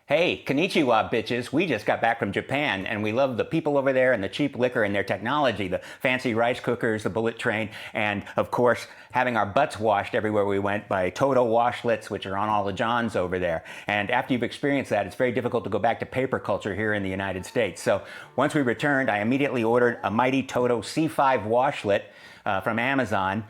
Hey, konnichiwa, bitches. We just got back from Japan and we love the people over there and the cheap liquor and their technology, the fancy rice cookers, the bullet train, and of course, having our butts washed everywhere we went by Toto washlets, which are on all the johns over there. And after you've experienced that, it's very difficult to go back to paper culture here in the United States. So once we returned, I immediately ordered a mighty Toto C5 washlet from Amazon.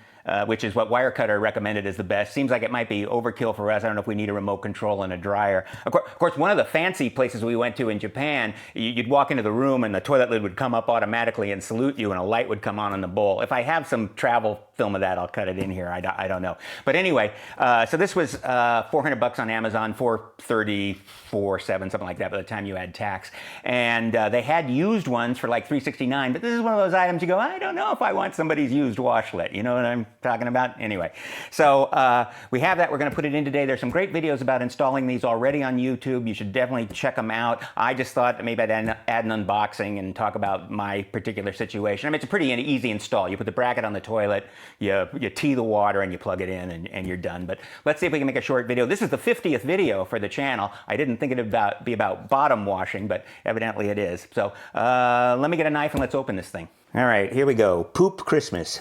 Which is what Wirecutter recommended as the best. Seems like it might be overkill for us. I don't know if we need a remote control and a dryer. Of course, one of the fancy places we went to in Japan, you'd walk into the room and the toilet lid would come up automatically and salute you and a light would come on in the bowl. If I have some travel film of that, I'll cut it in here. I don't know. But anyway, so this was $400 on Amazon, $434.7, something like that by the time you add tax. And they had used ones for like $369, but this is one of those items you go, I don't know if I want somebody's used washlet. You know what I'm talking about? Anyway, so we have that. We're going to put it in today. There's some great videos about installing these already on YouTube. You should definitely check them out. I just thought maybe I'd add an unboxing and talk about my particular situation. I mean, it's a pretty easy install. You put the bracket on the toilet, you tee the water, and you plug it in, and you're done. But let's see if we can make a short video. This is the 50th video for the channel. I didn't think it'd be about bottom washing, but evidently it is. So let me get a knife and let's open this thing. All right, here we go. Poop Christmas.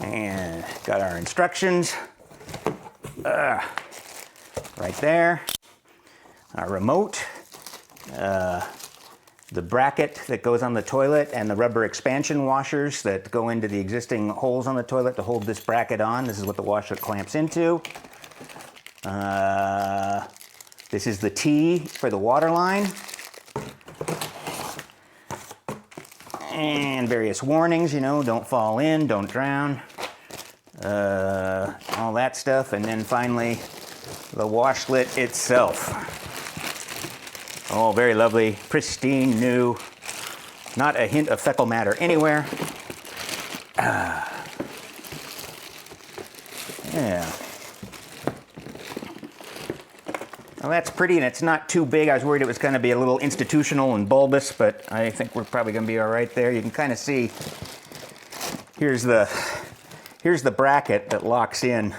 And got our instructions right there. Our remote, the bracket that goes on the toilet, and the rubber expansion washers that go into the existing holes on the toilet to hold this bracket on. This is what the washer clamps into. This is the T for the water line. And various warnings, you know, don't fall in, don't drown, all that stuff. And then finally, the washlet itself. Oh, very lovely, pristine, new, not a hint of fecal matter anywhere. Yeah. Well, that's pretty, and it's not too big. I was worried it was going to be a little institutional and bulbous, but I think we're probably going to be all right there. You can kind of see, here's the bracket that locks in.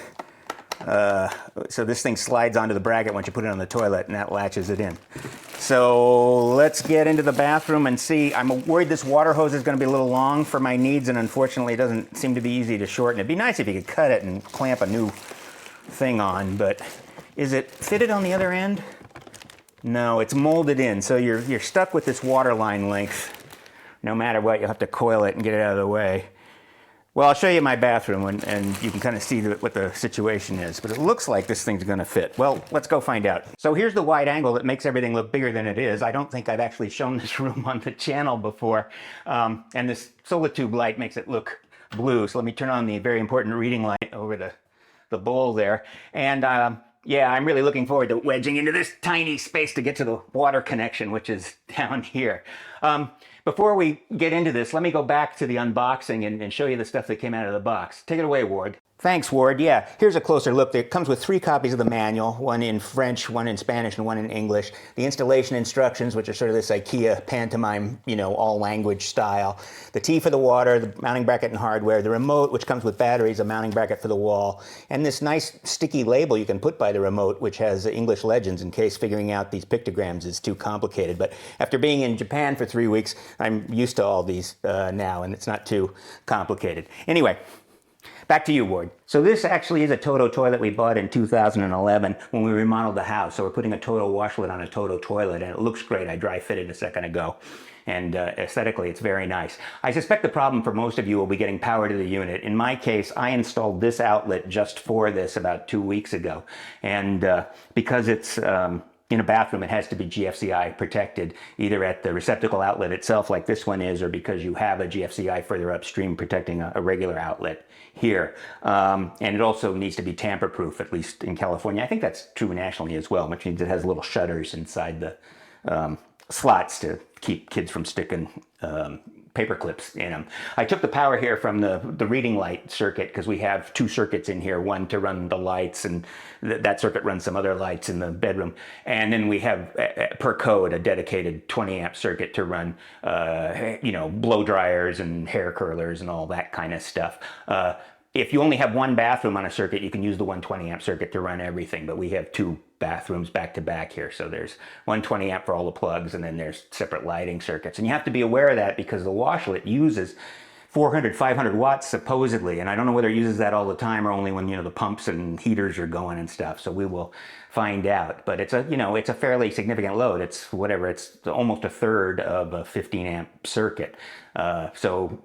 So this thing slides onto the bracket once you put it on the toilet, and that latches it in. So let's get into the bathroom and see. I'm worried this water hose is going to be a little long for my needs, and unfortunately it doesn't seem to be easy to shorten. It'd be nice if you could cut it and clamp a new thing on, but is it fitted on the other end? No, it's molded in, so you're stuck with this water line length. No matter what, you'll have to coil it and get it out of the way. Well, I'll show you my bathroom, and you can kind of see what the situation is. But it looks like this thing's going to fit. Well, let's go find out. So here's the wide angle that makes everything look bigger than it is. I don't think I've actually shown this room on the channel before. And this Solitube light makes it look blue. So let me turn on the very important reading light over the bowl there. And yeah, I'm really looking forward to wedging into this tiny space to get to the water connection, which is down here. Before we get into this, let me go back to the unboxing and show you the stuff that came out of the box. Take it away, Ward. Thanks, Ward. Yeah, here's a closer look. It comes with 3 copies of the manual, one in French, one in Spanish, and one in English. The installation instructions, which are sort of this IKEA pantomime, you know, all language style. The T for the water, the mounting bracket and hardware, the remote, which comes with batteries, a mounting bracket for the wall, and this nice sticky label you can put by the remote, which has English legends in case figuring out these pictograms is too complicated. But after being in Japan for 3 weeks, I'm used to all these now, and it's not too complicated. Anyway, back to you, Ward. So this actually is a Toto toilet we bought in 2011 when we remodeled the house. So we're putting a Toto washlet on a Toto toilet, and it looks great. I dry fitted a second ago. And aesthetically, it's very nice. I suspect the problem for most of you will be getting power to the unit. In my case, I installed this outlet just for this about 2 weeks ago. And because it's in a bathroom, it has to be GFCI protected, either at the receptacle outlet itself like this one is, or because you have a GFCI further upstream protecting a regular outlet here. And it also needs to be tamper-proof, at least in California. I think that's true nationally as well, which means it has little shutters inside the slots to keep kids from sticking paper clips in them. I took the power here from the reading light circuit because we have two circuits in here, one to run the lights, and that circuit runs some other lights in the bedroom. And then we have, per code, a dedicated 20 amp circuit to run, you know, blow dryers and hair curlers and all that kind of stuff. If you only have one bathroom on a circuit, you can use the 120 amp circuit to run everything, but we have two bathrooms back to back here. So there's 120 amp for all the plugs, and then there's separate lighting circuits. And you have to be aware of that because the washlet uses 400, 500 watts supposedly, and I don't know whether it uses that all the time or only when, you know, the pumps and heaters are going and stuff. So we will find out. But it's a, you know, it's a fairly significant load. It's whatever, it's almost a third of a 15 amp circuit. So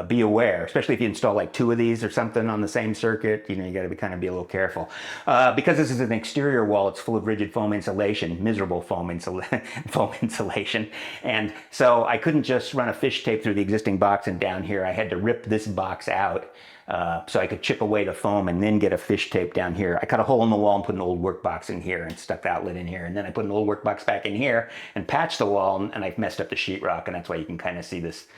be aware, especially if you install like two of these or something on the same circuit. You know, you got to kind of be a little careful. Because this is an exterior wall, it's full of rigid foam insulation, miserable foam insulation. And so I couldn't just run a fish tape through the existing box and down here. I had to rip this box out so I could chip away the foam and then get a fish tape down here. I cut a hole in the wall and put an old work box in here and stuck the outlet in here. And then I put an old work box back in here and patched the wall, and I've messed up the sheetrock, and that's why you can kind of see this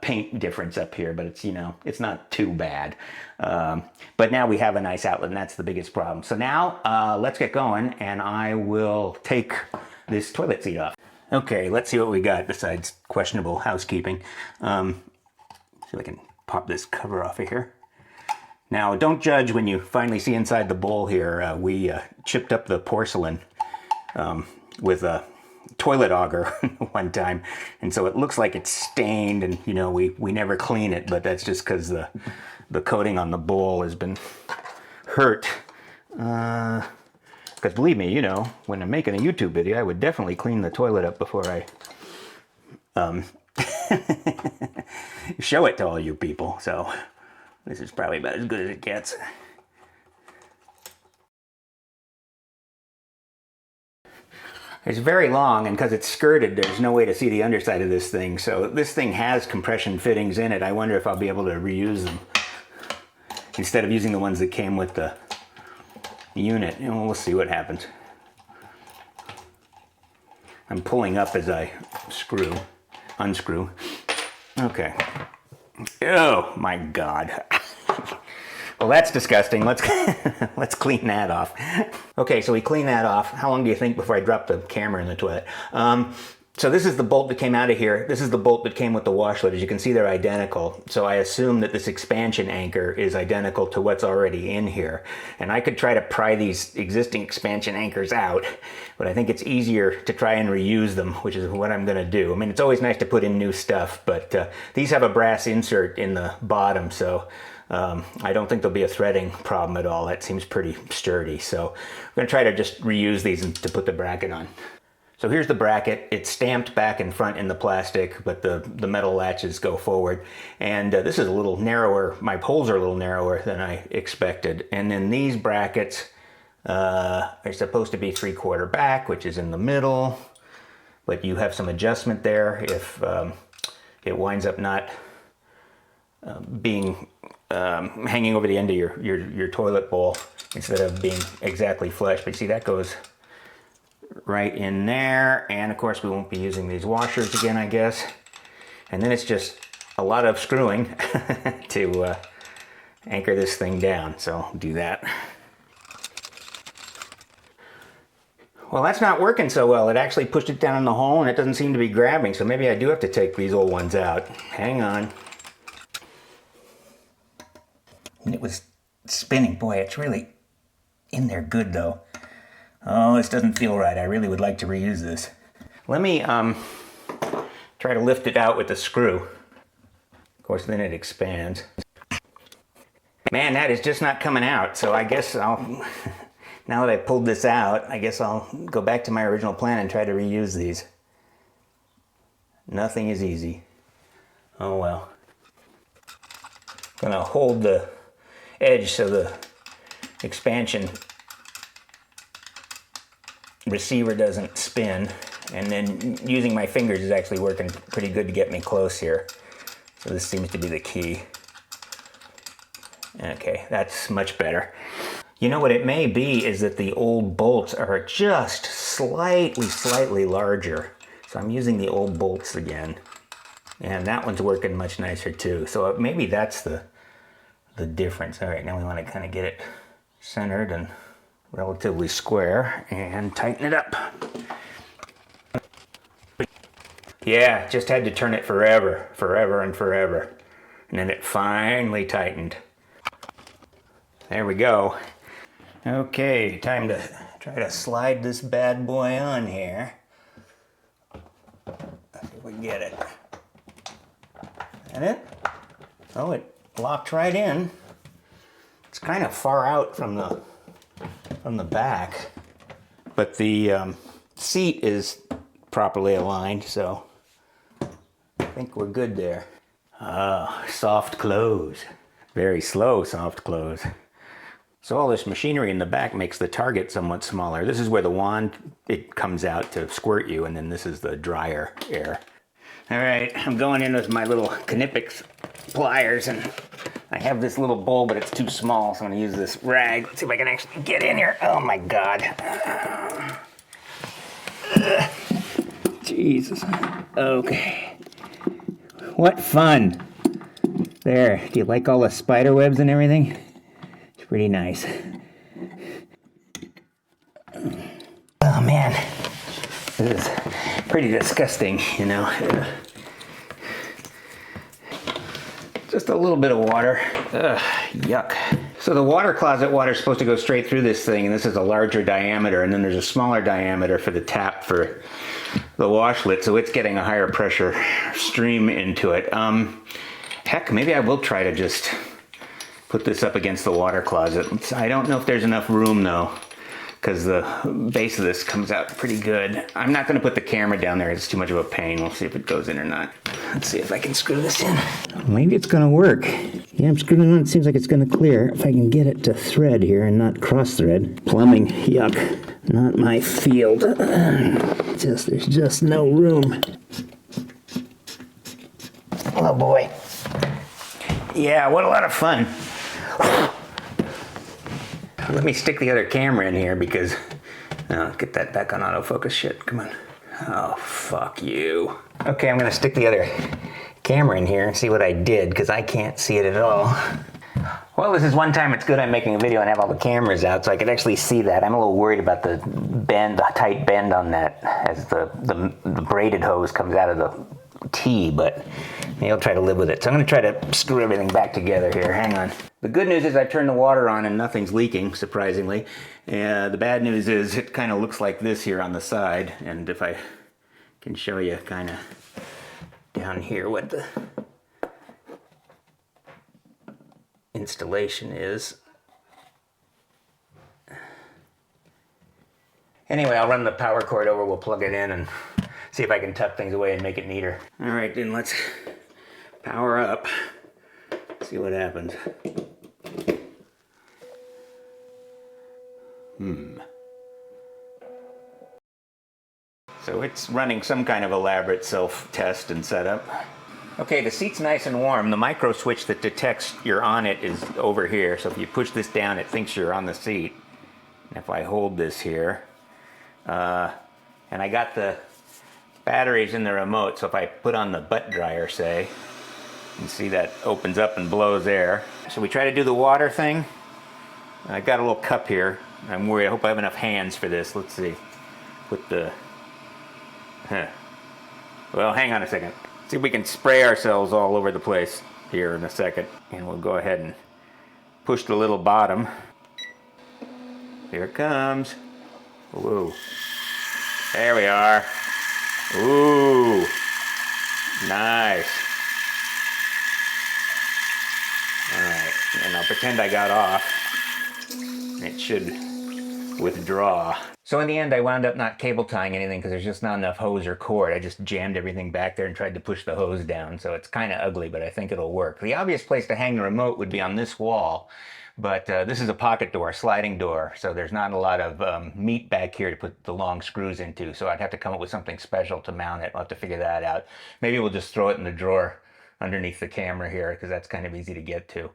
paint difference up here, but it's, you know, it's not too bad. But now we have a nice outlet, and that's the biggest problem. So now let's get going, and I will take this toilet seat off. Okay, let's see what we got besides questionable housekeeping. See if I can pop this cover off of here. Now, don't judge when you finally see inside the bowl here. We chipped up the porcelain with a toilet auger one time, and so it looks like it's stained, and you know, we never clean it, but that's just because the coating on the bowl has been hurt. Because believe me, you know, when I'm making a YouTube video, I would definitely clean the toilet up before I show it to all you people. So this is probably about as good as it gets. It's very long, and because it's skirted, there's no way to see the underside of this thing. So this thing has compression fittings in it. I wonder if I'll be able to reuse them instead of using the ones that came with the unit. You know, we'll see what happens. I'm pulling up as I unscrew. Okay. Oh my God. Well, that's disgusting. Let's clean that off. Okay, so we clean that off. How long do you think before I drop the camera in the toilet? So this is the bolt that came out of here. This is the bolt that came with the washlet. As you can see, they're identical. So I assume that this expansion anchor is identical to what's already in here. And I could try to pry these existing expansion anchors out, but I think it's easier to try and reuse them, which is what I'm gonna do. I mean, it's always nice to put in new stuff, but these have a brass insert in the bottom, so I don't think there'll be a threading problem at all. That seems pretty sturdy. So I'm gonna try to just reuse these and to put the bracket on. So here's the bracket. It's stamped back and front in the plastic, but the metal latches go forward. And this is a little narrower. My holes are a little narrower than I expected. And then these brackets are supposed to be 3/4 back, which is in the middle, but you have some adjustment there if it winds up not being hanging over the end of your toilet bowl instead of being exactly flush. But you see, that goes right in there, and of course we won't be using these washers again, I guess. And then it's just a lot of screwing to anchor this thing down, so I'll do that. Well, that's not working so well. It actually pushed it down in the hole, and it doesn't seem to be grabbing, so maybe I do have to take these old ones out. Hang on. And it was spinning. Boy, it's really in there good, though. Oh, this doesn't feel right. I really would like to reuse this. Let me try to lift it out with the screw. Of course, then it expands. Man, that is just not coming out. So I guess I'll, now that I pulled this out, I guess I'll go back to my original plan and try to reuse these. Nothing is easy. Oh well. I'm gonna hold the edge so the expansion receiver doesn't spin, and then using my fingers is actually working pretty good to get me close here. So this seems to be the key. Okay, that's much better. You know what it may be is that the old bolts are just slightly larger. So I'm using the old bolts again. And that one's working much nicer too. So maybe that's the difference. All right, now we want to kind of get it centered and relatively square and tighten it up. Yeah, just had to turn it forever and forever. And then it finally tightened. There we go. Okay, time to try to slide this bad boy on here. Let's see if we can get it. That it? Oh, it locked right in. It's kind of far out from the back, but the seat is properly aligned, so I think we're good there. Ah, soft close. Very slow soft close. So all this machinery in the back makes the target somewhat smaller. This is where the wand, it comes out to squirt you, and then this is the dryer air. All right, I'm going in with my little Knipex pliers, and I have this little bowl, but it's too small, so I'm gonna use this rag. Let's see if I can actually get in here. Oh my God. Jesus. Okay. What fun. There, do you like all the spider webs and everything? It's pretty nice. Oh man, this is pretty disgusting, you know. Just a little bit of water. Ugh, yuck. So the water closet water is supposed to go straight through this thing, and this is a larger diameter, and then there's a smaller diameter for the tap for the washlet, so it's getting a higher pressure stream into it. Heck, maybe I will try to just put this up against the water closet. I don't know if there's enough room though, because the base of this comes out pretty good. I'm not going to put the camera down there. It's too much of a pain. We'll see if it goes in or not. Let's see if I can screw this in. Maybe it's going to work. Yeah, I'm screwing it on. It seems like it's going to clear. If I can get it to thread here and not cross thread. Plumbing, yuck. Not my field. There's just no room. Oh boy. Yeah, what a lot of fun. Let me stick the other camera in here because, get that back on autofocus shit, come on. Oh, fuck you. Okay, I'm gonna stick the other camera in here and see what I did because I can't see it at all. Well, this is one time it's good I'm making a video and have all the cameras out so I can actually see that. I'm a little worried about the bend, the tight bend on that as the braided hose comes out of the T, but maybe I'll try to live with it. So I'm gonna try to screw everything back together here, hang on. The good news is I turned the water on and nothing's leaking, surprisingly. The bad news is it kind of looks like this here on the side, and if I can show you kind of down here what the installation is. Anyway, I'll run the power cord over, we'll plug it in and see if I can tuck things away and make it neater. All right, then let's power up, see what happens. So it's running some kind of elaborate self-test and setup. Okay, the seat's nice and warm. The micro switch that detects you're on it is over here. So if you push this down, it thinks you're on the seat. And if I hold this here, and I got the batteries in the remote, so if I put on the butt dryer, say, you can see that opens up and blows air. So we try to do the water thing. I got a little cup here. I'm worried, I hope I have enough hands for this. Let's see. Put the, well, hang on a second. See if we can spray ourselves all over the place here in a second. And we'll go ahead and push the little bottom. Here it comes. Whoa. There we are. Ooh. Nice. All right, and I'll pretend I got off. It should withdraw. So in the end, I wound up not cable tying anything because there's just not enough hose or cord. I just jammed everything back there and tried to push the hose down. So it's kind of ugly, but I think it'll work. The obvious place to hang the remote would be on this wall, but this is a pocket door, sliding door. So there's not a lot of meat back here to put the long screws into. So I'd have to come up with something special to mount it. I'll have to figure that out. Maybe we'll just throw it in the drawer underneath the camera here because that's kind of easy to get to.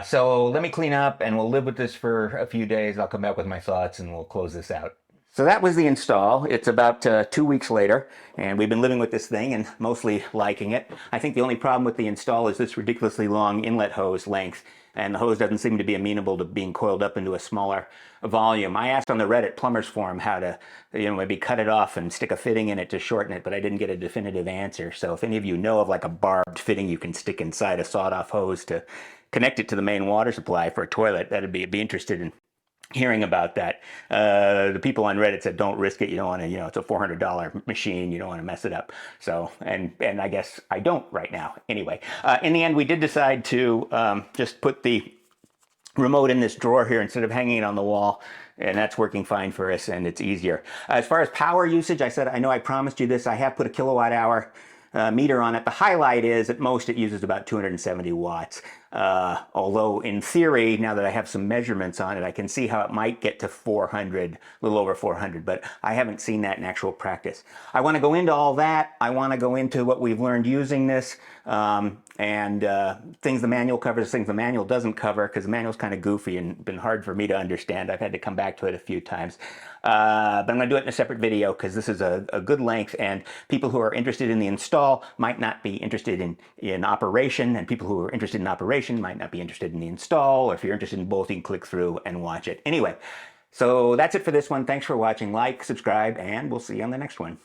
So let me clean up and we'll live with this for a few days. I'll come back with my thoughts and we'll close this out. So that was the install. It's about 2 weeks later, and we've been living with this thing and mostly liking it. I think the only problem with the install is this ridiculously long inlet hose length, and the hose doesn't seem to be amenable to being coiled up into a smaller volume. I asked on the Reddit plumbers forum how to, maybe cut it off and stick a fitting in it to shorten it, but I didn't get a definitive answer. So if any of you know of like a barbed fitting you can stick inside a sawed-off hose to connect it to the main water supply for a toilet, be interested in hearing about that. The people on Reddit said, don't risk it. You don't want to, it's a $400 machine. You don't want to mess it up. So, and I guess I don't right now. Anyway, in the end, we did decide to just put the remote in this drawer here instead of hanging it on the wall. And that's working fine for us, and it's easier. As far as power usage, I know I promised you this. I have put a kilowatt hour meter on it. The highlight is at most it uses about 270 watts. Although in theory, now that I have some measurements on it, I can see how it might get to 400, a little over 400, but I haven't seen that in actual practice. I want to go into all that. I want to go into what we've learned using this, and things the manual covers, things the manual doesn't cover, because the manual's kind of goofy and been hard for me to understand. I've had to come back to it a few times. But I'm going to do it in a separate video because this is a good length, and people who are interested in the install might not be interested in operation, and people who are interested in operation might not be interested in the install, or if you're interested in both, you can click through and watch it. Anyway, so that's it for this one. Thanks for watching. Like, subscribe, and we'll see you on the next one.